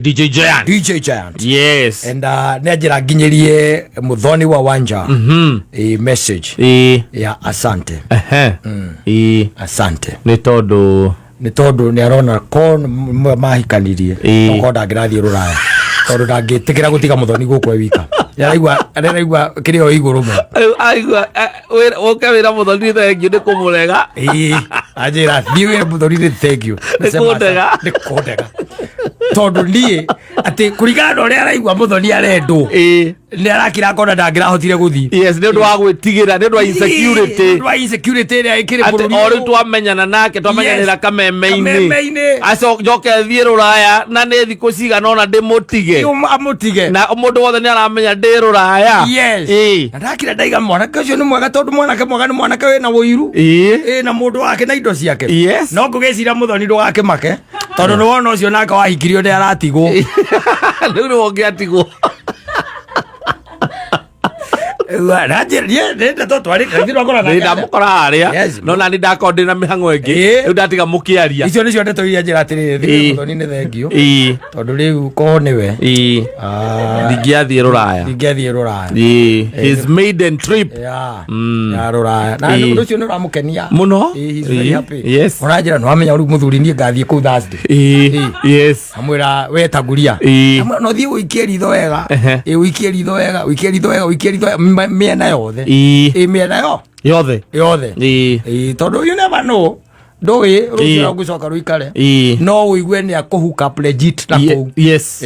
DJ Giant. Yes. And nejira nginyerie muthoni wa wanja. Message. Ya asante. Asante. Ni tondu ni arona kon mahikanirie. Okonda ngirathie ruraya. Tondu ndangitikira gutiga muthoni gukwe wika. Araigua kirio iguru mo. Aigua wira muthoni thank you ni kumurega. Ajira thiwe muthoni thank you. Ni kundega. Tondu nie ati kurigana ore araigua muthoni arendo ni arakira kona ndangira hotire guthi. Yes, ni ndu wa gwitigira, ni ndu wa insecurity ya ikire bururi ori twamenyana nake twamenyanira kameme-ini acoke thie ruraya na ni thiku cigana ona ndimutige na mundu wothe ni aramenya ndi ruraya. Na ndakira ndaiga mwanake ucio ni mwega tondu mwanake mwega ni mwanake wina wuiru na mundu wake na indo ciake. No ngugicira muthoni ndugake make tondu ni wona ucio nake wahikirio ndi aratigwo riu ni wonge atigwo ndamukora haria no nani ndakorwo na mihango ingi riu ndatiga mukiaria icio nicio ndeto iria njira atiriri muthoni ni thengio tondu riu ko niwe ndingiathie ruraya his maiden trip ya ruraya na ndu ucio ni uramukenia muno. Yes, unajira no amenya uri muthuri nie ngathie ku Thursday. Yes, amwira we taguria no thie wikie ritho wega wikie ritho wega miena yothe miena yothe tondu you never know ndoi rucio gucoka ruikare no uigue ni akuhuka up legit na ku. Yes,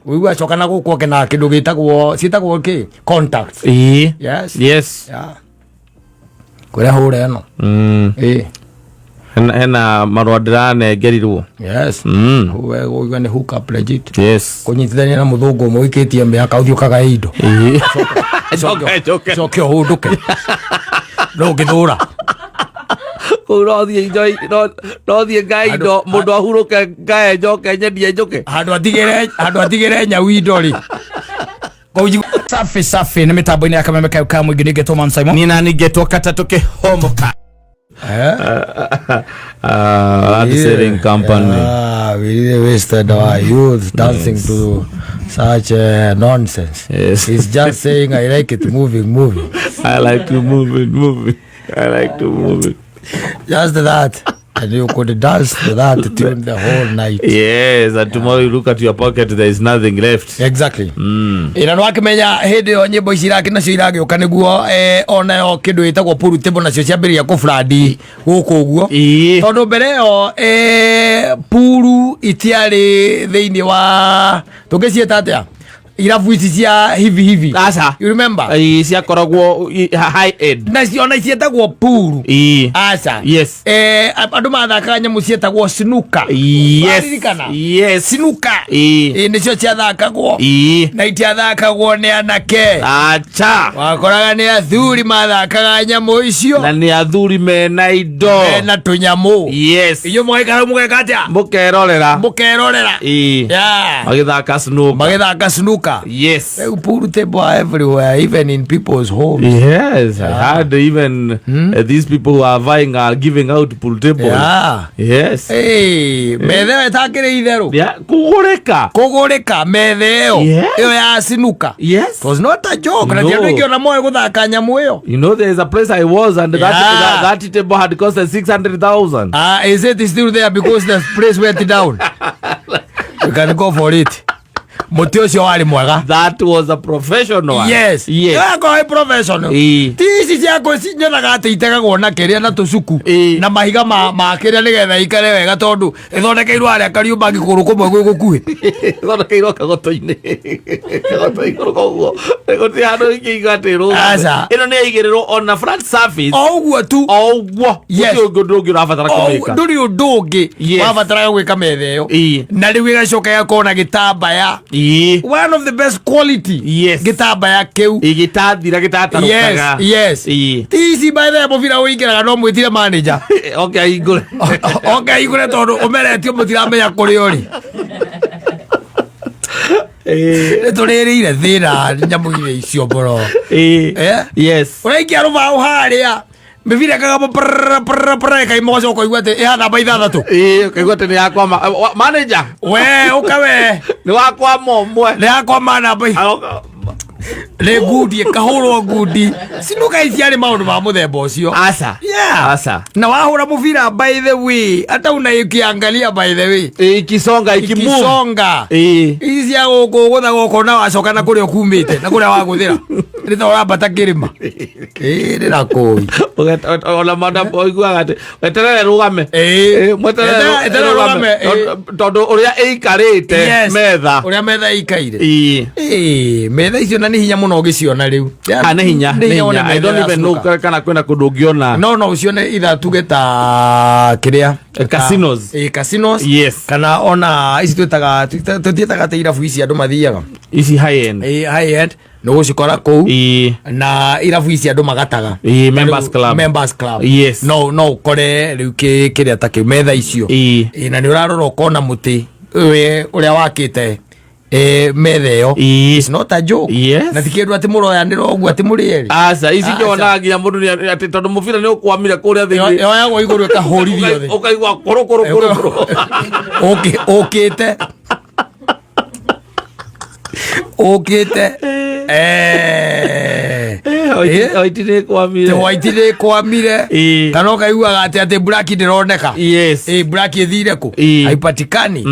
uigue acoka na gukoke na kindu gitagwo citagwo ki contact. Yes kuria hure no hena marua ndiranengerirwo. Yes, uigue ni hook up legit. Yes, kunyitithania na muthungu muikitie miaka uthiukaga indo coke hunduke no ngithura no thie ngaindo mundu ahuruke ngae njoke nyendie njuke handu atigire nyau indo ri safi ni mitambo-ini ya kameme ka mwingi ningetwo Mam Simon ni na ningetwo kata tukihomoka saving company. We really wasted our youth dancing to such nonsense. Yes. He's just saying I like it moving. I like to move it. Just that. And you could dance to that tune the whole night. Yes, and tomorrow you look at your pocket, there is nothing left. Exactly. Ina no akimenya hindi yo nyimbo cirake nacio iragiuka niguo ona yo kindu itagwo pool table nacio ciambiria ku fladi guku guo tondu mbere yo pool itiari thiini wa tungicieta atia irabu ici cia hivi asa you remember cia koragwo high end na ciona cietagwo pool asa. Yes, andu mathakaga nyamu cietagwo snooker. Yes, snooker nicio ciathakagwo na itiathakagwo ni anake. Acha wakoraga ni athuri mathakaga nyamu icio na ni athuri mena indo na tunyamu. Yes, iyo mweka atia mukerorera magithaka snooker. Yes, pool table everywhere, even in people's homes. Yes, I had even these people who are vying are giving out pool tables. Yes. Metheo etakire itheru. Kugurika metheo iyo ya snooker. Yes, it was not a joke. Na ndio ngiona moyo guthaka nyamu iyo. You know there is a place I was and that table had costed 600,000. Is it still there because the place went down? You can go for it. Muti ucio wari mwega. That was a professional. Yes. Yako ai professional. Tisi ciako cinyonaga ati itegagwo na kiria na tucuku na mahiga ma kiria nigetha ikare wega tondu ithondekeirwo aria kariumba ngikuru kumwe gwi gukuhi ithondekeirwo kagoto-ini kagoto-iguru koguo guti handu ingiigatiro ino ni aigirirwo on the front surface oguo tu guti ungi ndungi urabatara kumika nduri undungi wabatara gwika metheo na riu igacoka gakona gitambaya one of the best quality. Gitambaya keu igitathira gitatarukaga. Yes. Tisi by the muvira uingiraga no mwitire manager. Okay, igure tondu umeretio mutiramenya kuri uri tuririire thina nyamu icio boro. Yes, uraikia rubau haria mivira kagamo prrrr kai mozo ko igwate ihana baidha tu kaigwate ni yakwa manager we ukawe ni wakwa momwe ni yakwa mana bai le gudi kahoro gudi sinuka isiari maundu ma muthemba ucio asa na wahura muvira by the way hata unaikiangalia by the way ikisonga isi ya gukutha guko na wacoka na kuria kumite na kuria waguthira ritha urambata kirima rira koi ona manda oiguaga ati eterere rugame mweterere rugame tondu uria eikarite metha uria metha ikaire metha icio na ni hinya muno giciona riu ni hinya I don't even know kana kwenda kudungiona no ucione itha tugeta kiria casinos yes kana ona isi tutietaga te irabu ici andu mathiaga isi high end no gucikora kou na irabu ici andu magataga members club yes no kore riu kiria ta kimetha icio na ni urarora ukona muti we uria wakite metha iyo it's not a joke na tikindu ati muroyanira ogwo ati murieri asa isi jona nginya mundu ni ati tondu mubira ni ukwamire kuria thiini yo yago iguru ekahorithio thi ukaigwa koro okite waitire kwamire kana ukaiguaga ati Black ndironeka Black ithire ku haipatikani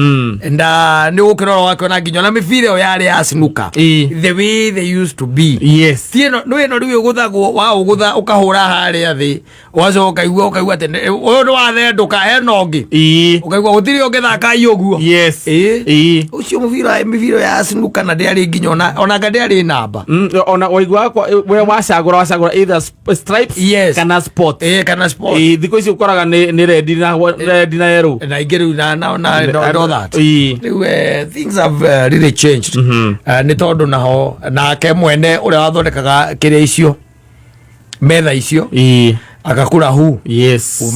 nda ni gukirora wakona nginya na mibira yo yari ya snooker the way they used to be tieno no riu guthagwo wa ugutha ukahura haria thi wazo ukaigua ati uyu ni wathenduka henongi ukaigua gutiri ungithaka iuguo ucio mibira ya snooker na ndiari nginya ona ndiari namba ona waigua we wacagura either stripes kana sport thiko ici ukoraga ni red na yellow na igeru na that things have really changed ni tondu naho nake mwene uria wathondekaga kiria icio metha icio akakura hu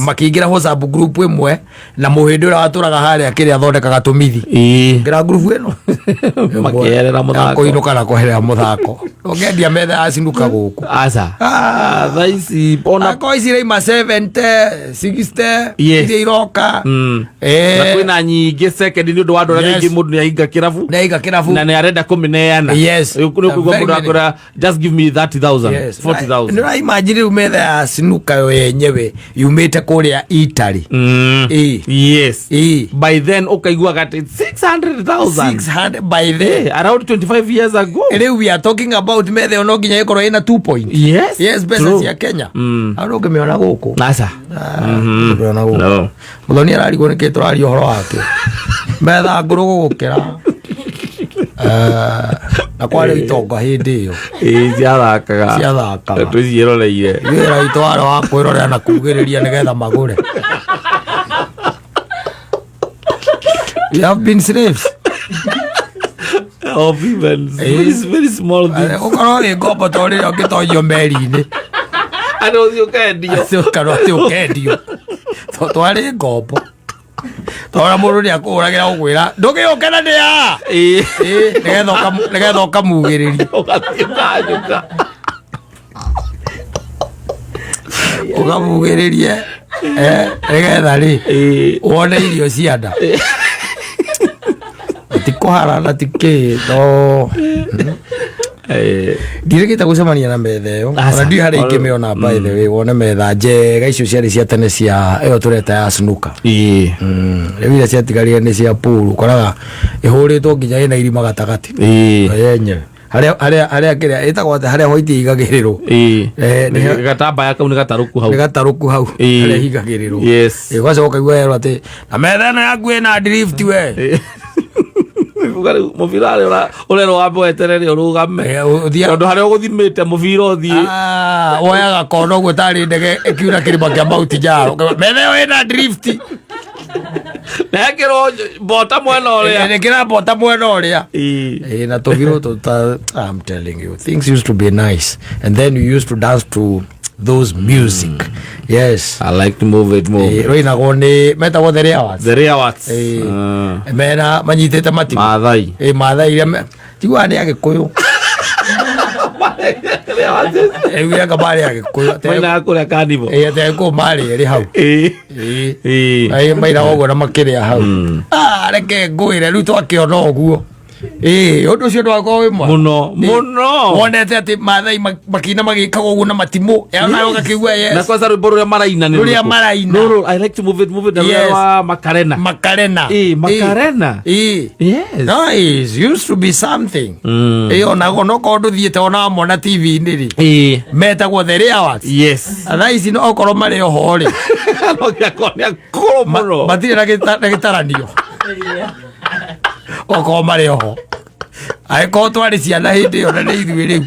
makiingira WhatsApp group imwe na muhindi uria waturaga haria kiria athondekaga tumithi ngira group eno makierera muthako koinuka na koherera muthako ongendia metha asinuka guku thaisi ona koisi rei ma 70 60 iria iroka na kwina nyingi second ni undu wa andu aria ingi mundu ni ainga kirabu na ni arenda kumineana ukugwa mundu akora just give me 30,000 40,000 ni imagine metha ya sinuka yenyewe yumite kuria Italy by then ukaigua gati 600,000 by then around 25 years ago we are talking about metha ono ginya ikoro ina 2 point pesa cia Kenya aro ngemeona guku ngemeona guku muthoni ararigwo ni kiturari horo wake metha nguru gukira na kwale itonga hindi iyo ciathakaga twiroreire wira itwara wa kwirorera na kugiriria nigetha magure you have been slaves of even very small things ukaro ngombo tori ngitoyo meri-ini ano ukendio twari ngombo tora mundu ni akuragira ugwira ndugiyukena ndia nigetha ukamugiriria ukamugiririe nigetha ri wone irio cianda tikuharana tiki no ndirigite gucemania na metha iyo ona ndi hari ingimeona by the way wone metha njega icio ciari cia tene cia iyo tureta ya snooker riu iria ciatigarire ni cia pool koraga ihuritwo nginya ina irima gatagati yenyewe haria kiria itagwo haria white igagirirwo gatambaya kau ni gataruku hau haria higagirirwo gwacoka ukaigua yero ati na metha ino yaku ina drift we mubira urero wambe weterere urugame tondu haria uguthimite mubira uthii woyaga kono guo tari ndege ikiura kirima kia Mount Jaro metha iyo ina drift nekiro bota mwena uria nekira bota mwena uria na tuviro to I'm telling you things used to be nice and then you used to dance to those music yes I like to move it more roina gone meta go the real words mena manyitete mati mathai mathai tigwa ni agikuyu Ewe kabale yake maina kule kanibo te ko mali ri hau ai maina ogo na makire hau reke ngwire riu twakiona oguo undu ucio ndwako wi mwa muno wonete ati mathai makina magikaga uguo na matimu nayo gakigua yes na kwanza rwimbo ruria maraina no I like to move it yes. Macarena Macarena yes nice used to be something onago no kondu thiete ona mona TV ni ri metagwo the real awards yes thaici no okorwo mari oho ri no gyakonia kumuno matire na gitaranio oko mari oho ai ko twari ciana hindi yo na ithuĩ riu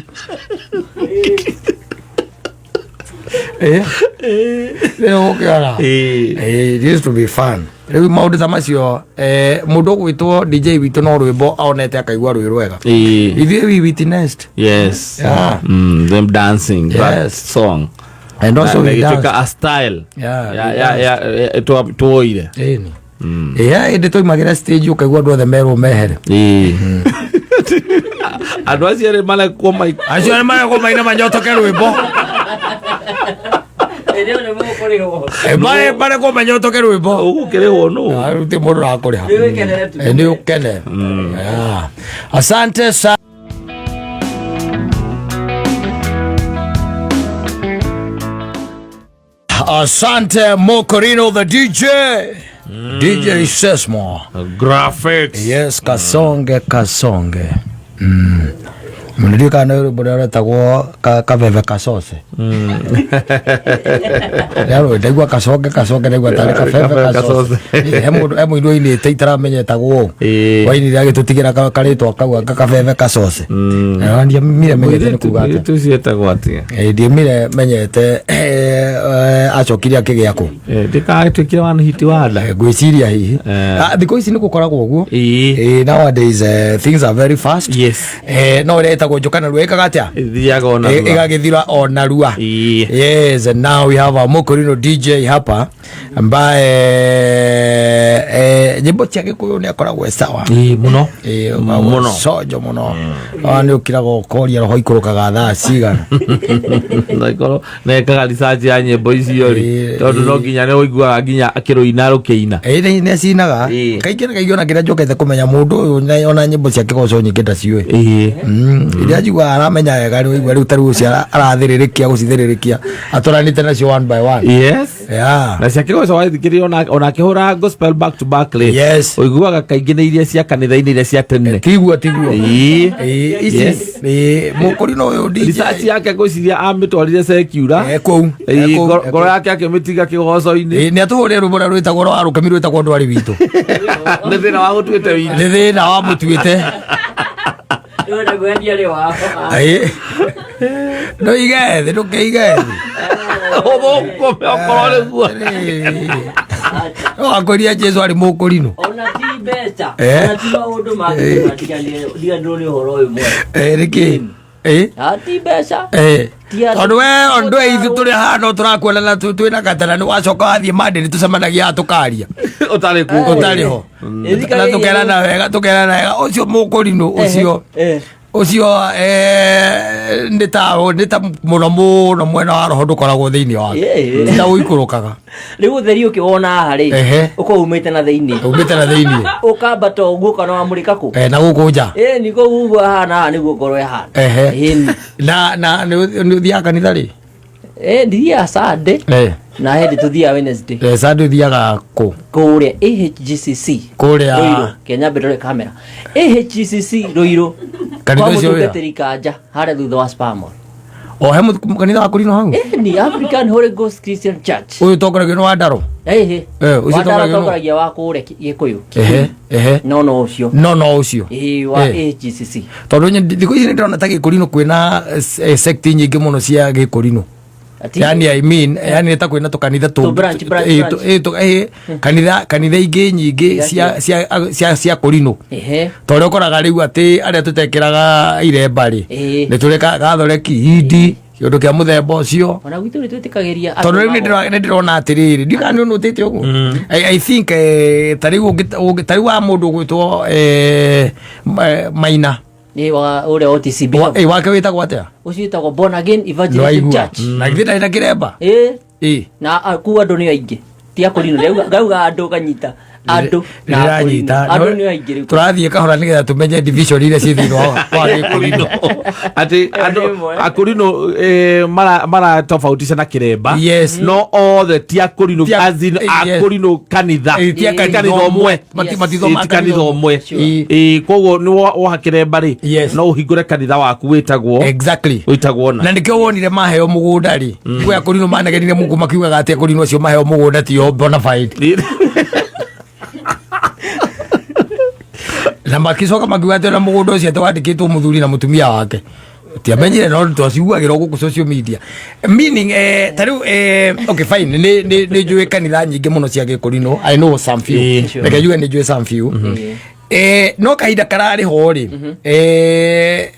it used to be fun riu maundu ta macio mundu gwitwo DJ witu no rwimbo aonete akaigua rwi rwega ithuĩ we witnessed yes them dancing that song and also we dance a style tuoire indi toimagira stage ukaigua andu othe merwo mehere andu acio arĩ marekwo maina manyotoke rwimbo marekwo manyotoke rwimbo ũgũkĩrĩhwo nũ rĩu ti mũndũ ũrakũrĩha nĩ ũkene asante sana. Asante Mokorino the DJ. DJ Sesmo graphics yes kasonge Mnirika na bora tagwo kaveve kasose yaro ndegwa kasonge ndegwa tare kaveve kasose hemo ndo ini teitara menye tagwo waini rage tutigira karitwa kagwa kaveve kasose ndia mire menyete kugaga tucietagwo atia ndia mire menyete acokiria kigiako ndikagitwikira wan hiti wala gwiciria hihi thiko ici nikukoragwo uguo nowadays things are very fast yes no reta gojokana rweka gatia thiaga ona igagithira ona rua yes and now we have a Mokorino DJ hapa ambaye nyimbo ciake kuyo ni akoragwo sawa muno sojo muno ani ukirago koria roho ikurukaga thaa cigana ndaikoro nekaga research ya nyimbo icio ri tondu no nginya ne uiguaga nginya akiruina rukiina ne cinaga kaingĩ ona kĩrĩa njokete kũmenya mũndũ ũyũ ona nyimbo ciake goco nyingĩ ndaciũĩ iria njigua aramenya wega rĩu igua rĩu tarĩu cio arathĩrĩrĩkia gũcithĩrĩrĩkia atũranĩte nacio one by one yes na ciake goco wathikĩrĩria ona akĩhũra gospel back to back rĩ yes ũiguaga kaingĩ nĩ iria cia kanitha-inĩ iria cia tene tiguo ici Mokorino ũyũ DJ research yake ngwĩciria amĩtwarire secular kũu ngoro yake akĩmĩtiga kĩgoco-inĩ nĩ atũhũrĩre rwĩmbo rũrĩa rwĩtagwo rwa rũkemi rwĩtagwo ndwari witũ nĩ thĩna wa gũtuĩte witũ nĩ thĩna wa mũtuĩte no igethi ndũkĩigethi ũthũkũme okorwo nĩguo wakoria Jesu arĩ Mokorino ona ti mbeca ona ti maũndũ mangĩ matiganĩrie nĩ ũhoro ũyũ mwe nĩkĩ ti mbeca tondu we ondu ithu turi hano turakuonana twina gatana ni wacoka wathiĩ mande nĩ tucemanagia tukaria utari ho na tukerana wega ucio Mokorino ucio nĩ ta mũno mwena wa roho ndũkoragwo thĩinĩ wake ta ũikũrũkaga rĩu ũtheri ũkĩwona haha rĩ ũkorwo umĩte na thĩinĩ ũkambata ũguo kana wamũrĩka kũ na gũkũ nja nĩguo ũguo hana nĩguo ngorwo ĩhana na nĩ ũthiaga kanitha rĩ ndithiaga Sunday na hindi tuthiaga Wednesday Sunday thiaga kũ kũrĩa AHGCC kũrĩa Kenya Bedrock Camera AHGCC Ruiru kanitha ũcio mũtungatĩri kanja harĩa thutha wa Spamol he kanitha wa Korino hau ni African Holy Ghost Christian Church ũyũ tongoragio nĩ wa Ndaro ũcio tongoragia wa kũrĩa Gĩkũyũ no ũcio wa AHGCC tondũ thikũ ici nĩ ndĩrona ta Gĩkorino kwĩna sect nyingĩ mũno cia Gĩkorino yani I mean yani ta kwĩna tũkanitha kanitha ingĩ nyingĩ cia Korino tondũ ũkoraga rĩu atĩ arĩa tũtekĩraga iremba rĩ nĩ tũrĩ gathoreki hindi kĩũndũ kĩa mũthemba ũcio ona gwitũ nĩ twĩtĩkagĩria tondũ rĩu nĩ ndĩrona atĩrĩrĩ ndiũĩ kana nĩ ũnũtĩte ũguo I think ta rĩu wa mũndũ ũgwĩtwo Maina ni wa ule OTC bishop wake witagwo atia ucitagwo Born Again Evangelistic Church na githita ina kiremba na ku andu ni aingi ti akorino ngauga andu kanyita andu na andu ni aingi turathie kahora nigetha tumenye division ile ci thino kwa Akorino ati andu Akorino mara tofautisha na kiremba no othe ti Akorino azin Akorino kanitha kanitha omwe kanitha omwe koguo ni woha kiremba ri no uhingure kanitha waku witagwo witagwo na ndikio wonire maheo mugunda ri gwe Akorino managerire Mungu makiugaga ati Akorino acio maheo mugunda ti o bona fide na makicoka makiuga na mugunda ucio atawandikitwo muthuri na mutumia wake tiamenyire no twaciguagĩra gũkũ social media meaning tariu okay fine ni njũĩ kanitha nyingĩ mũno cia Gĩkũrinũ I know some few reke njuge nĩ njũĩ some few no kahinda kararĩ ho rĩ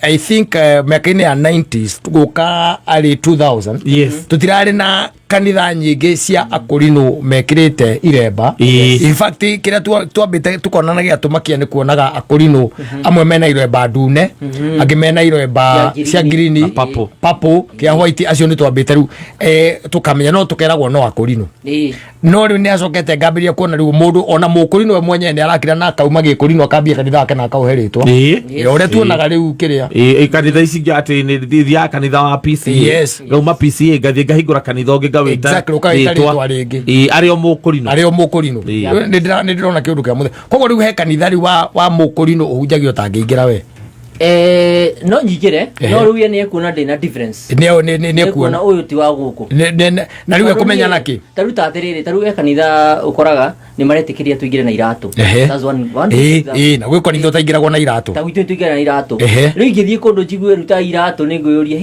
I think mĩaka-inĩ ya 90s gũka arĩ 2000 tũtirarĩ na kanitha nyingĩ cia Akorino mekĩrĩte iremba in fact kĩrĩa twambĩte tukonanagia tũmakia nĩ kuonaga Akorino amwe mena iremba ndune angĩ mena iremba cia green purple kĩa white acio nĩ twambĩte rĩu tũkamenya no tũkeragwo no Akorino no rĩu nĩ acokete ngambĩrĩria kuona rĩu mũndũ ona Mũkorino we mwenyewe nĩ arakira na akauma Gĩkũrinũ akambia kanitha wake na akauhe rĩtwa ũrĩa tuonaga rĩu kĩrĩa kanitha ici atĩ nĩ thiaga kanitha wa PCA ngauma PCA ngathiĩ ngahingũra kanitha ũngĩ ario Mũkorino nĩ ndĩrona kĩũndũ kĩa mũthemba koguo rĩu he kanitha rĩu wa Mũkorino ũhunjagio ũtangĩingĩra we no nyingire no rĩu nĩ ekuona ndĩna difference nĩ ekuona ũyũ ti wa gũkũ na rĩu ekumenya naki tarĩu ta atĩrĩrĩ tarĩu kanitha ũkoraga nĩ maretĩkĩria tũingĩre na iratũ that's one na gwĩ kanitha ũtaingĩragwo na iratũ ta gwitũ tũingĩre na iratũ rĩu ingĩthiĩ kũndũ njigue ruta iratũ nĩ ngũyũria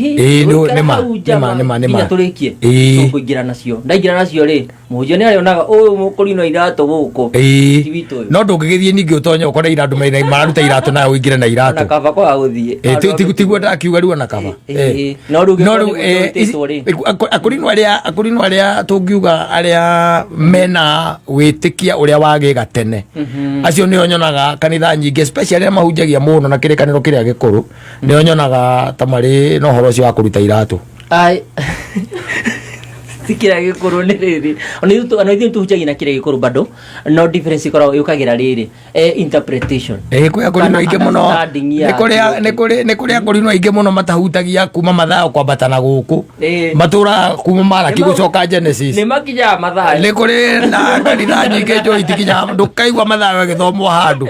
nginya tũrĩkie tũkũingĩra nacio ndaingĩra nacio rĩ mũhunjia nĩ arĩonaga ũyũ Mũkorino iratũ gũkũ ti witũ ũyũ no ndũngĩgĩthiĩ ningĩ ũtonye ũkore iratũ mararuta iratũ nawe ũingĩre na iratũ na kaba kwa gũthiĩ tiguo ndakiuga rĩu ona kaba no rĩu Akorino arĩa tũngiuga arĩa mena wĩtĩkia ũrĩa wagĩga tene acio nĩo nyonaga kanitha nyingĩ especially arĩa mahunjagia mũno na kĩrĩkanĩro kĩrĩa gĩkũrũ nĩo nyonaga ta marĩ na ũhoro ũcio wa kũruta iratũ tikira Gĩkũrũ nĩ rĩrĩ ona ithuĩ tũhunjagia na kĩrĩa Gĩkũrũ bado no difference ikoragwo yũkagĩra rĩrĩ interpretation kwĩ Akorino aingĩ mũno nĩ kũrĩ Akorino aingĩ mũno matahutagia kuma Mathayo kwambata na gũkũ matũra kuma Malaki gũcoka Genesis nĩ makinyaga Mathayo nĩ kũrĩ na kanitha nyingĩ njũĩ itikinyaga ndũkaigua Mathayo agĩthomwo handũ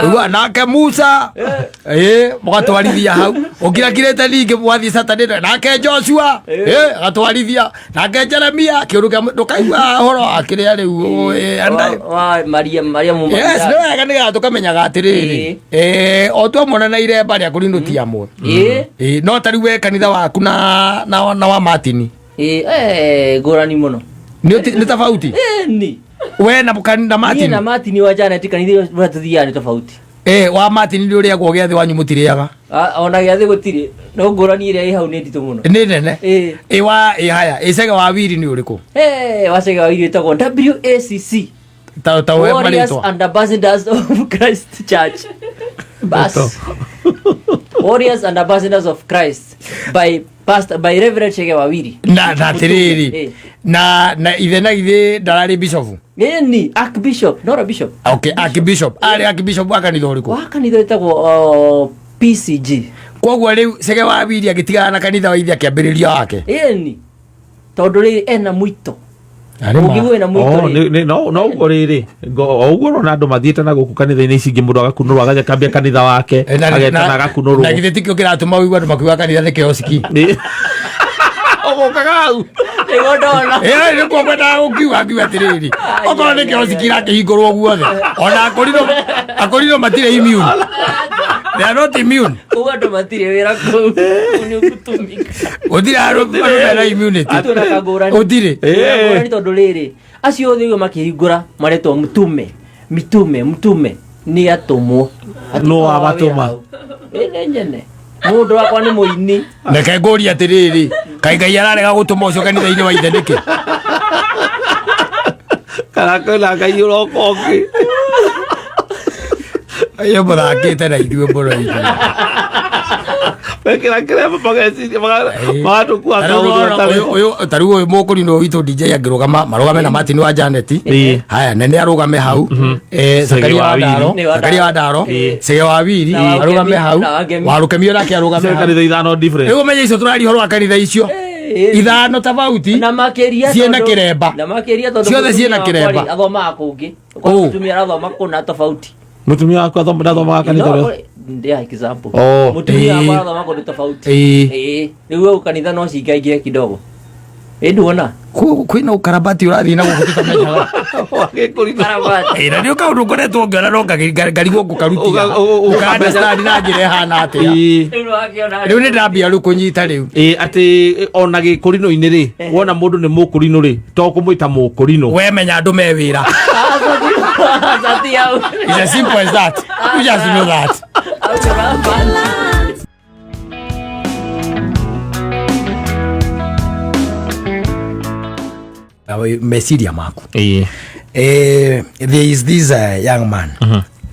rĩu nake Musa mũgatwarithia hau ũkirakirĩte ningĩ mwathiĩ Saturday nake Joshua agatwarithia nake Jeremia kiuru kia ndukaigua horo akĩrĩa rĩu Maria yes no wega nĩgetha tũkamenyaga atĩrĩrĩ o twamona na iremba rĩa Akorino ti amwe no tarĩu we kanitha waku na wa Martin ngũrani mũno nĩ tofauti we na Martin na Martin wa Janet kanitha tũthiaga nĩ tofauti wa Martin nĩ ũrĩa gwo gĩathĩ wanyu mũtirĩaga ona gĩathĩ gũtirĩ no ngũrani ĩrĩa ĩ hau nĩ nditũ mũno nĩ nene haya ĩcege wa Wiri nĩ ũrĩkũ wacege wa Wiri wĩtagwo WACC Warriors and Ambassadors of Christ Church bas Warriors and Ambassadors of Christ by Reverend Chege wa Wiri na atĩrĩrĩ na ithe ndararĩ bishop ni archbishop not a bishop okay archbishop archbishop wa kanitha ũrĩkũ wĩtagwo PCG koguo rĩu Chege wa Wiri agĩtigana na kanitha wa ithe akĩambĩrĩria wake ni tondũ rĩrĩ ena mwito ũngĩgũe na mwito no ũguo rĩrĩ ũguo ũrona andũ mathiĩte na gũkũ kanitha-inĩ ici ingĩ mũndũ agakunũrwo agaja akambia kanitha wake agetana agakunũrwo na githĩ tikĩo kĩratũma wĩigua andũ makiuga kanitha nĩ kĩosiki ũgũkaga hau nĩ kuo ngwendaga gũkiuga ngiuga atĩrĩrĩ okorwo nĩ kĩosiki rakĩhingũrwo guothe ona Akorino matirĩ immune they are not immune kuwa ndo matirĩ wĩra kũu nĩ ũgũtũmĩka gũtirĩ andũ mena immunity gũtirĩ ngũrani tondũ rĩrĩ acio othe ũguo makĩhingũra maretwo mitume nĩ atũmwo no abatũma nĩ nyene mũndũ wakwa nĩ mũini reke ngũrie atĩrĩrĩ kaĩ Ngai ararega gũtũma ũcio kanitha-inĩ wa ithe nĩkĩ kana kwĩna Ngai ũroka ũngĩ Yo muthakite na ithuĩ mũno ithuĩ. Wekĩra kĩremba mageciria magatukua kaũndũ ũyũ ta rĩu ũyũ mũkũrinũ witũ DJ angĩrũgama marũgame na Martin wa Janet. Haya nene arũgame hau. Zakaria wa Ndaro Sege wa Wiri arũgame hau. Warũkemio nake arũgame hau. Kanitha ithano different. Rĩu menye icio tũrari horo wa kanitha icio ithano tofauti na makeria ciena kiremba na makeria tondu ciothe ciena kiremba athoma kungi kwa mutumia arathoma kuna tofauti mutumia wako athoma kanitha ro ndia example mutumia wako arathoma kuna tofauti riu kanitha no cingaigire kidogo nduona kwina ukarabati urathi na gukutamenyaga karabati na ndio kaundu ngoretwo ngiona no ngarigwo ngukarutia ukandastandi na njire hana atia riu ni ndambia riu kunyita riu ati ona gikurino-ini ri wona mundu ni mukurino ri to kumuita mukurino we menya andu me wira it's as simple as that you just know that mesiria maku there is this young man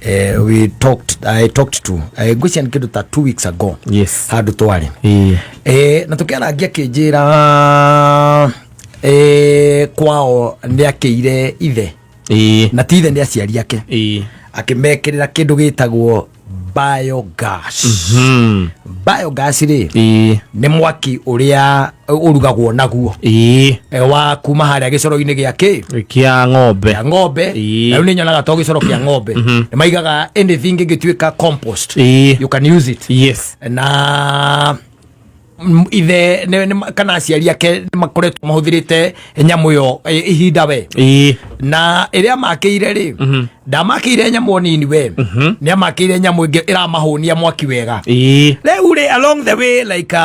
I talked to gwician kindu ta 2 weeks ago handu twari na tukiarangia kinjira kwao ni akire ithe na tithe ni aciari ake akimekirira kindu gitagwo biogas. Biogas ri ni mwaki uria urugagwo naguo wa kuma haria gicoro-ini giake kia ng'ombe na ni nyonaga to gicoro kia ng'ombe ni maigaga anything gituika compost you can use it na ithe kana aciari ake makoretwo mahuthirite nyamu yo ihinda we na iria makiire ri ndamakiire nyamu nini we ni amakiire nyamu ingi iramahunia mwaki wega riu ri along the way like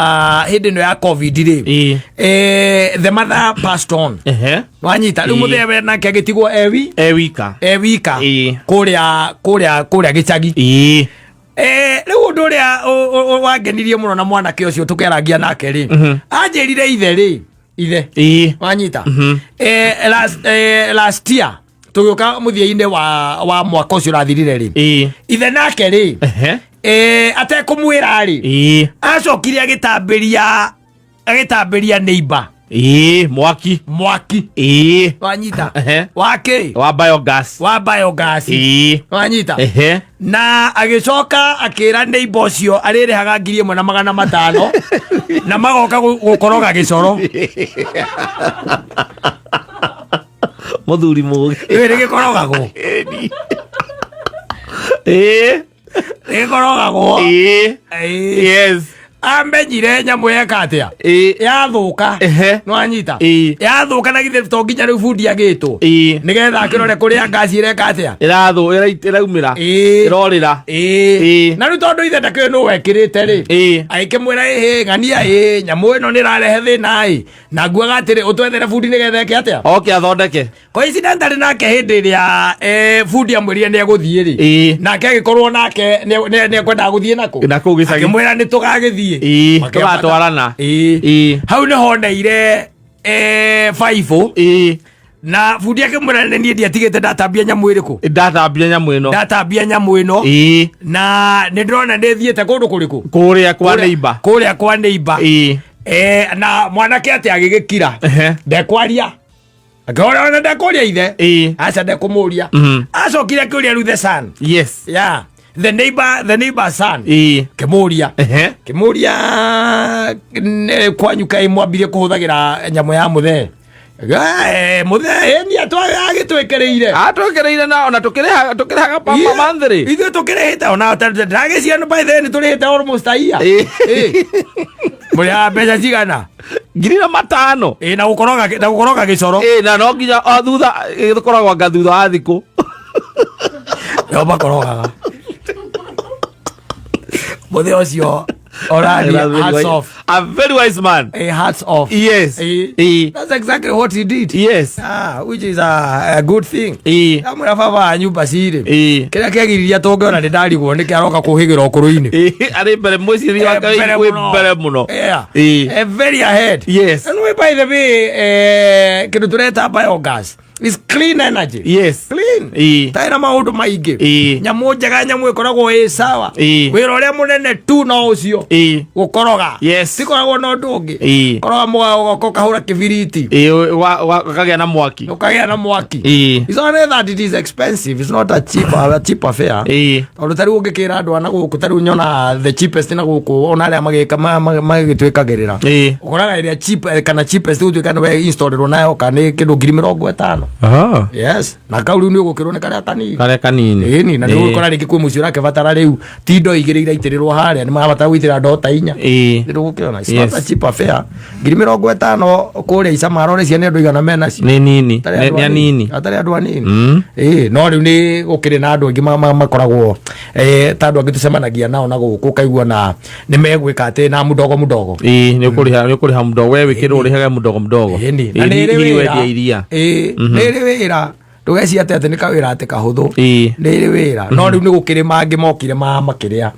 hindi no ya covid ri the mother passed on wanyita riu muthebe nake agitigwo ewika kuria gicagi riu undu uria wangenirie muno na mwanake ucio tukiarangia nake ri anjirire ithe wanyita last year tugiuka muthia-ini wa mwaka ucio rathirire ri ithe nake ri atekumwira ri acokire agitambiria neighbor mwaki wanyita wake wa biogas wanyita na agicoka akira neighbor ucio arirehaga 1,500 na magoka gukoroga gicoro muthuri mugi iri gikorogagwo gikorogagwo yes amenyire nyamu yeka atia yathuka nwanyita yathuka na githe to nginya riu bundi agitwo nigetha akirore kuria ngasi ireka atia iraumira irorira na riu tondu ithe ndakiri no wekirite ri aikimwira ng'ania nyamu ino ni rarehe thina na nguaga atiri utwethere bundi nigetha eke atia athondeke coincidentally nake hindi iria bundi amwirie ni eguthie ri nake agikorwo nake ni ekwenda guthie nako akimwira ni tugagithie tugatwarana hau ni honeire baibũ na bundi akimwira ni ndiatigite ndatambia nyamu iriku ndatambia nyamu ino na ni ndĩrona ndĩthiĩte kũndũ kũrĩkũ kũrĩa kwa neighbor na mwanake ati agigikira ndekwaria akora ona ndekwaria ithe aca ndekũmũria acokire akĩũria rĩu the son the neighbor son kimuria kwanyu kai mwambirie kuhuthagira nyamu ya muthe ni agitwekereire na ona tukirehaga pamba manthiri ithu tukirehite ona ndagiciano by then turihite almost a year muri mbeca cigana 5,000 na gukoroga gicoro na no nginya thutha gikoragwo anga thutha wa thiku yo bakorogaga muthe ucio already hats off. A very wise man. Hats off. Yes. That's exactly what he did. Yes. Which is a good thing. Amura baba nyumba cire. Kira kegiriria tongeona ni ndarigwo ni kiaroka kuhigira okuru-ini. Ari mbere mwiciri wa Ngai kwi mbere muno. Very ahead. Yes. And we by the way kindu tureta biogas is clean energy. Yes. Clean. Taina maundu maingi. Nyamu njega nyamu ikoragwo i sawa. Wira uria munene tu no ucio. Gukoroga. Yes. Sikoragwo no ndungi. Koroga mugago kahura kibiriti. Ukagea na mwaki. Ukagea na mwaki. It's not that it is expensive. It's not a cheap affair. Tondu tari ungikira andu ana guku tari unyona the cheapest na guku ona aria magika magitwikagirira. Ukoraga iria cheap kana cheapest utwikana we installed nayo kana kindu 50,000. Yes. Na kauri ni ugukirwo ni karia kanini. Karia kanini. Ni na ni ukora ringi kwi mucio rake batara riu tindo igire iraitirirwo haria ni mabatara gwitira ndota inya. Ni ugukirona it's not a cheap affair. 50,000 kuria Isamaro ni ciana andu igana mena ci. Ni nini. Ni anini. Atari andu anini. No riu ni gukire na andu angi makoragwo tandu angi tucemanagia nao na guku kaigua na ni megwika ati na mudogo. Ni ukuriha mudogo we wikirwo urihaga mudogo. Na ni ri wendia iria. Ni ri wira. Ndugeci ati ni kawira ati kahuthu. Ni ri wira. No riu ni gukire mangi mokire makiria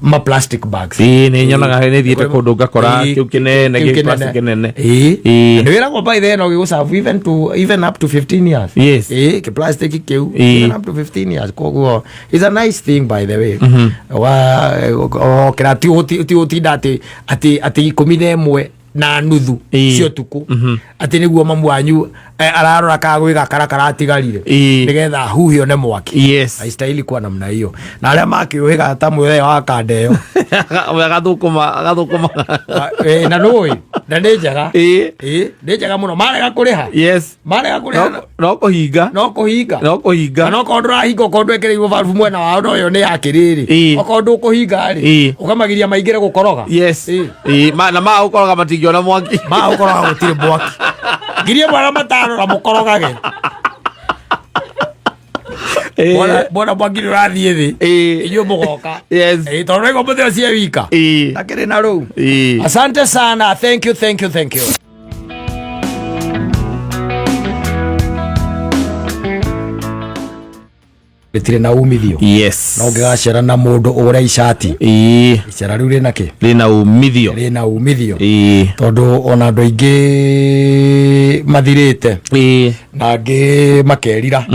ma plastic bags. Ni nyonaga ni thiete kundu ngakora kiu kinene gi plastic kinene. Ni wira kwa by then no serve even up to 15 years. Yes. Ki plastic kiu even up to 15 years. Koguo is a nice thing by the way. Wa kira ti utinda ati 11 na nuthu cio tuku ati niguo mamu wanyu ararora kagwiga karakara atigarire nigetha huhio ne mwaki. Yes. Aistahili kuwa namna hiyo na aria makiuhiga ta mwere wa kandeo gathukuma na noi na ni njega ni njega muno marega kuriha. Yes. Marega kuriha no kuhinga no kondura hingo kondu ekereirwo valve mwena wa no ni yakiriri okondu kuhinga ri ukamagiria maingire gukoroga. Yes. Na ma ukoroga matingio na mwaki ukoroga gutire mwaki girie bwana matano na mukorogage bona mwaki urathie thi iyo mugoka. Yes. Tondu iko muthio cie wika takiri na ru. Asante sana. Thank you. Betire na umithio. Yes. No ngigacera na mundu uria icati. Icera riu rina ki? Rina umithio. Tondu ona andu aingi mathirite. Na angi makerira.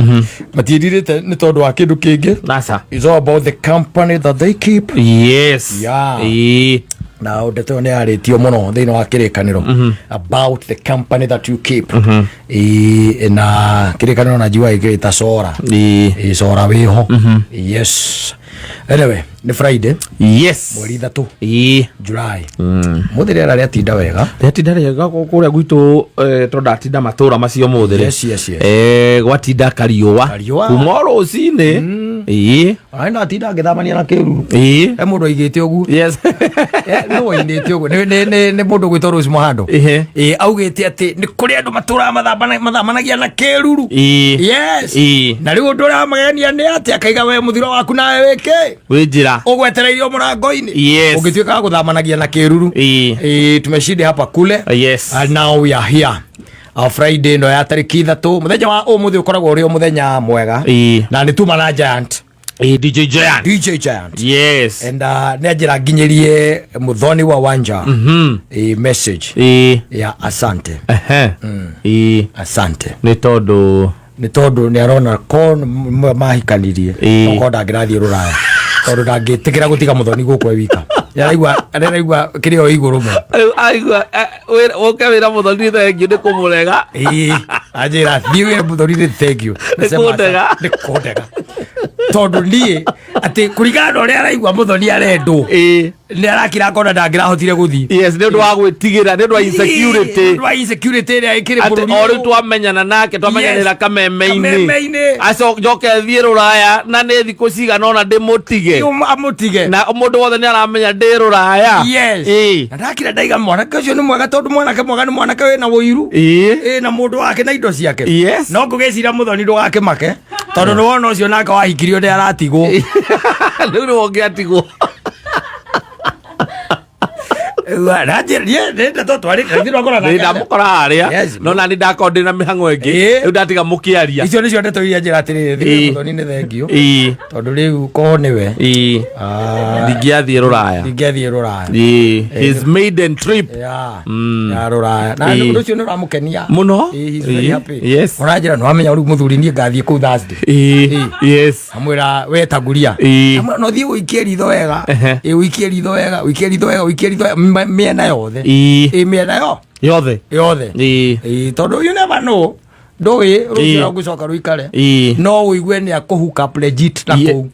Matiririte ni tondu wa kindu kingi. Nasa. It's all about the company that they keep. Yes. Yeah. Na ndeto ni aritio muno thiini wa kirikaniro about the company that you keep. Na kirikaniro na jiwa igita sora. Sora wiho. Yes. Anyway, ni Friday. Yes. Mweri 3 July. Muthiri ara riatinda wega. Riatinda wega kuria gwitu tondu atinda matura macio muthiri. Yes. Gwatinda kariua. Kuma rucini. Aina atinda ngithamania na kiruru. Mundu aigite uguo. Yes. No indite uguo. Ni mundu gwitwo Rose Muhando. Augite ati ni kuri andu matura mathamanagia na kiruru. Yes. Na riu ndura magenia ni ati akaiga we muthiro waku nawe weke. Winjira. Ugwetereirio murango-ini. Yes. Ugituika guthamanagia na kiruru. Tumeshinde hapa kule. Yes. And now we are here. Friday ndo ya tariki 3 muthenya wa umuthi ukoragwo uri muthenya mwega. Na ni tuma na Giant. DJ Giant. Yes. And nejira nginyirie muthoni wa Wanja. Message. Ya asante. Asante. Ni tondu ni arona kon mahikanirie. Okonda ngirathie ruraya. Tondu ndangitigira gutiga muthoni guku wika. Araigua kirio iguru mo. Aigua woke wira muthoni thank you ni kumurega. Ajira thiwe muthoni thank you. Ni kondega. Tondu nie ati kurigana uria araigua muthoni arendwo. Ni arakira kona ndangirahotire guthi. Yes, ni ndu wa gwitigira, ni ndu wa insecurity. Ria ikiri bururi. Ori twamenyana nake twamenyanira kameme-ini. Aco njoke thie ruraya na ni thiku cigana ona ndimutige. Amutige. Na mundu wothe ni aramenya ndi ruraya. Yes. Na ndakira ndaiga mwanake ucio ni mwega tondu mwanake mwega ni mwanake wina wuiru. Na mundu wake na indo ciake. Yes. No ngugicira muthoni ndugake make. Tondu ni wona ucio nake wahikirio ndi aratigwo. Riu ni wonge atigwo. ndamukora haria no nani ndakorwo ndina mihango ingi riu ndatiga mukiaria icio nicio ndeto iria njira atiriri muthoni ni thengio tondu riu ko niwe ndingiathie ruraya his maiden trip ya ruraya na ndu cio ni uramukenia muno uranjira no amenya riu muthuri nie ngathie ku Thursday amwira we taguria no thie wikie ritho wega wikie ritho wega miena yothe miena yothe tondu you never know ndoi rucio gucoka ruikare no uigue ni akuhuka legit na ku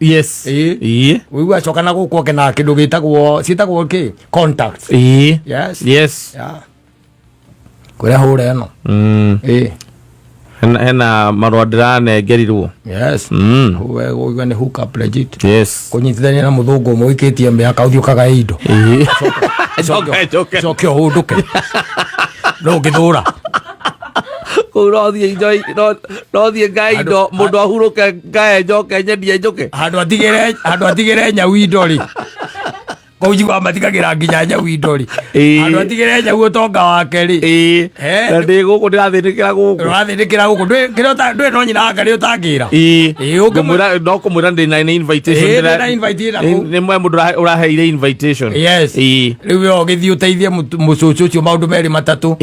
uigue acoka na guku kena kindu gitagwo ki contacts yes kuria hure no hena marua ndiranengerirwo uigue ni hook up legit kunyitithania na muthungu umwe wikitie miaka uthiukaga indo coke uhunduke no ngithura kurothie enjoy rothie ngai ndo mundu ahuruke ngai njoke nyendie njuke handu atigire nyau indo ri kujigwa matigagira nginya nyau indo ri handu atigire nyau utonga wake ri ndi guku ndirathinikira guku kirota ndwe no nyina ngari utangira ngumwira no kumwira ndi na invitation ni mwe mundu uraheire invitation riu yo githii uteithie mucucu ucio maundu meri matatu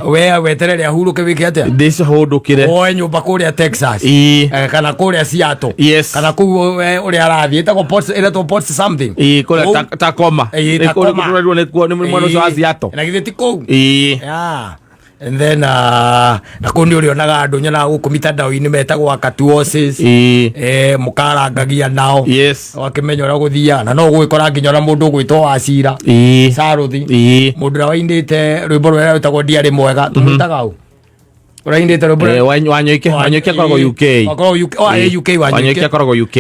we weterere ahuruke wiki atia ndicahundukire oe nyumba kuria Texas kana kuria Seattle kana ku uria arathie etagwo post something kuria Takoma ni mwana ucio wa Seattle na githii ti kou and then na kundi uri onaga andu nyona guku mitandao-ini metagwo akatuoses mukarangagia nao wakimenya uria guthia na no gwikora nginya ona mundu gwitwo Wacira Saruthi mundu ura waindite rwimbo rwera witagwo ndiari mwega tumwitaga au uraindite rwimbo wanyoike akoragwo UK wanyoike akoragwo UK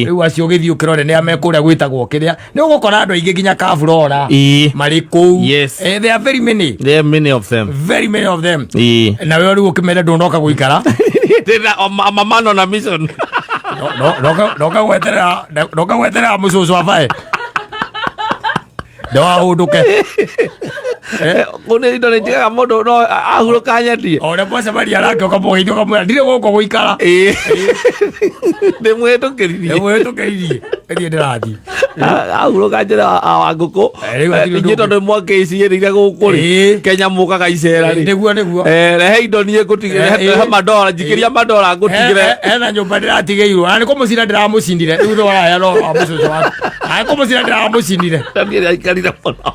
riu acio githii ukirore ni amekuria gwitagwo kiria ni ugukora andu aingi nginya Kaflora mari kou there are very many of them na we riu ukimenya ndunoka guikara mamano na mission noka gweterera mucucu abae ndo ahunduke kune indo nitigaga mundu no ahuruka nyendie ore bosa bari arake ukamugeithia ukamwira ndire guko guikara ndimwĩtũkĩririe ĩthiĩ ndĩrathiĩ ahuruka njĩra wa ngũkũ inyuĩ tondũ mwakĩciĩrĩire gũkũ rĩ Kenya mũkaga icera rĩ nĩguo rehe indo niĩ ngũtigĩre mandora njikĩria mandora ngũtigĩre ena nyũmba ndĩratigĩirwo na nĩ kũmũcina ndĩramũcindire rĩu thogora no mũcũcũ waku na nĩ kũmũcina ndĩramũcindire ndiĩ aikarire mũno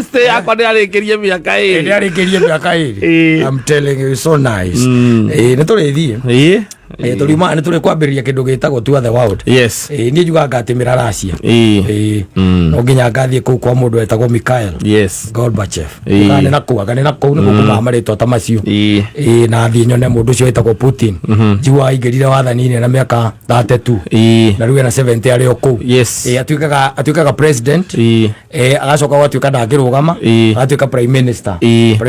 stay yakwa ndĩarĩkĩrie mĩaka ĩrĩ I'm telling you so nice nĩ tũrĩthiĩ tũriuma nĩ tũrĩ kwambĩrĩria kĩndũ gĩtagwo to the world niĩ njugaga ngatimĩra Russia no nginya ngathiĩ kũu kwa mũndũ wetagwo Mikhail Gorbachev nĩ nakũu nĩ gũkũmaga marĩtwa ta macio na thiĩ nyone mũndũ ũcio wetagwo Putin njiguaga aingĩrire wathani-inĩ na mĩaka 32 na rĩu ena 70 arĩ o kũu atuĩkaga president agacoka gwatuĩka ndangĩrũgama agatuĩka prime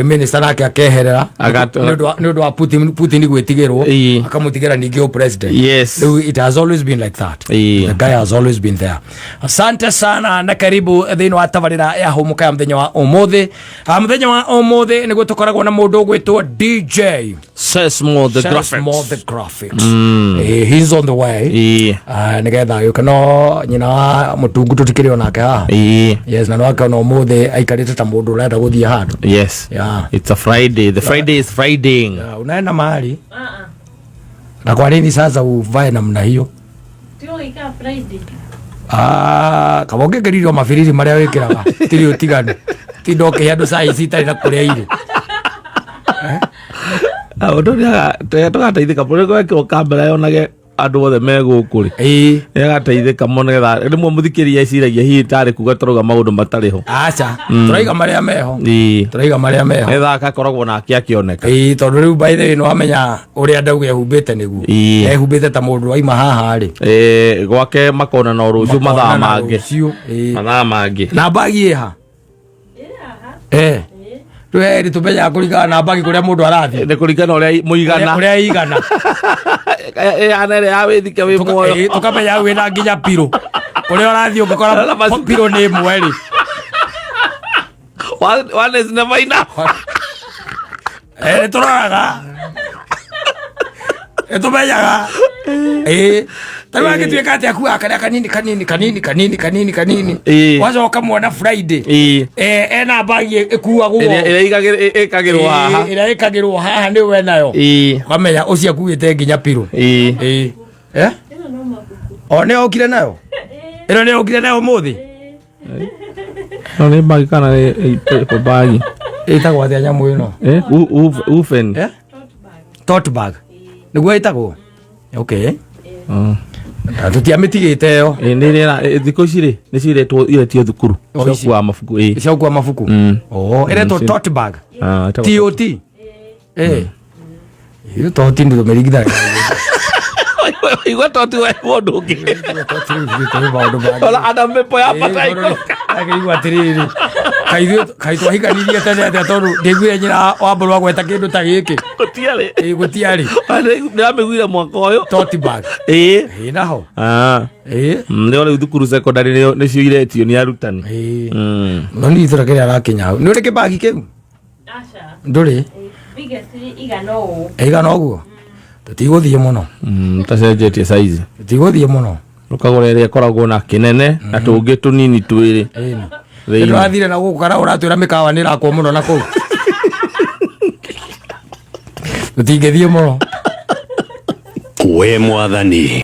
minister nake akeherera nĩ ũndũ wa Putin gwĩtigĩrwo akamũtigĩra ningĩ o president it has always been like that the guy has always been there. Asante sana na karibu thĩinĩ wa tabarĩra ya hũmũka ya mũthenya wa ũmũthĩ nĩguo tũkoragwo na mũndũ ũgwĩtwo DJ Sesmo the graphics he's on the way nĩgetha gĩũka no nyina wa mũtungu tũtikĩrĩ onake haha na no akona ũmũthĩ aikarĩte ta mũndũ ũrenda gũthiĩ handũ it's a Friday, the Friday is Fridaying. Unaenda mahali na kwa nini sasa uvae namna hiyo? Ika Friday. Kama ungekĩririo mabiriri marĩa wĩkĩraga tiri ũtiganu ti ndoke handũ saa ici itarĩ na kũrĩa irĩ ũndũ tũgateithĩka mũno gwĩkĩrwo kamera yonage andũ othe me gũkũ rĩ agateithĩka mũno nĩgetha rĩmwe mũthikĩria eciragia hihi tarĩ kuga tũrauga maũndũ matarĩ ho aca tũraiga marĩa meho nĩgetha agakoragwo nake akĩoneka tondũ rĩu by the way nĩwamenya ũrĩa ndauga ehumbĩte nĩguo ehumbĩte ta mũndũ waima haha rĩ gwake makona no rũciũ mathaa mangĩ na mbagi ĩha rĩu tũmenyaga kũringana na mbagi kũrĩa mũndũ arathiĩ nĩ kũringana ũrĩa igana ĩhana ĩrĩa ya wĩthike wĩ muoyo tũkamenya wĩna nginya pirũ Kule orathio ngikora piro ni mweri. One is never enough. Turaga. Tumenyaga. Tarwa gituika ati akuwa kanini. Wacoka mwana Friday. Ena bagi ekuwa guo. Ira ikagirwo haha ni we nayo. Kamenya ucio akuite nginya piro. O ne okire nayo. Ino ne okire nayo muthi. No ni bagi kana bagi. Itagwo atia nyamu ino. Ufen. Tote bag. Niguo itagwo. Okay. Tutiamitigite yo. Thiko cire ni ciretwo iretio thukuru. Ciakua mabuku. Ciakua mabuku. Iretwo tote bag. TOT. Iyo tote ndio merigida. Igwa tote we mundu ungi. Ola adam mepo ya pataiko. Agigwa tiriri. Kaitwo higanirie tene ati tondu ndiguire nyina wa mburu gweta kindu ta giki. Gutiari. Ndiramiguire mwaka uyu. Tote bag. Naho. Ndio le thukuru secondary ni cio iretio ni arutani. No ni thura kire arakinya. Ni uri kibagi kiu? Acha. Nduri. Igana uguo. Tutiguthie muno. Tacenjetie size. Tutiguthie muno. Rukagora iria koragwo na kinene na tungi tunini twiri. Ndio athire na gukara uratwira mikawa ni rakwo muno na kuu. Tutigethie muno. We mwathani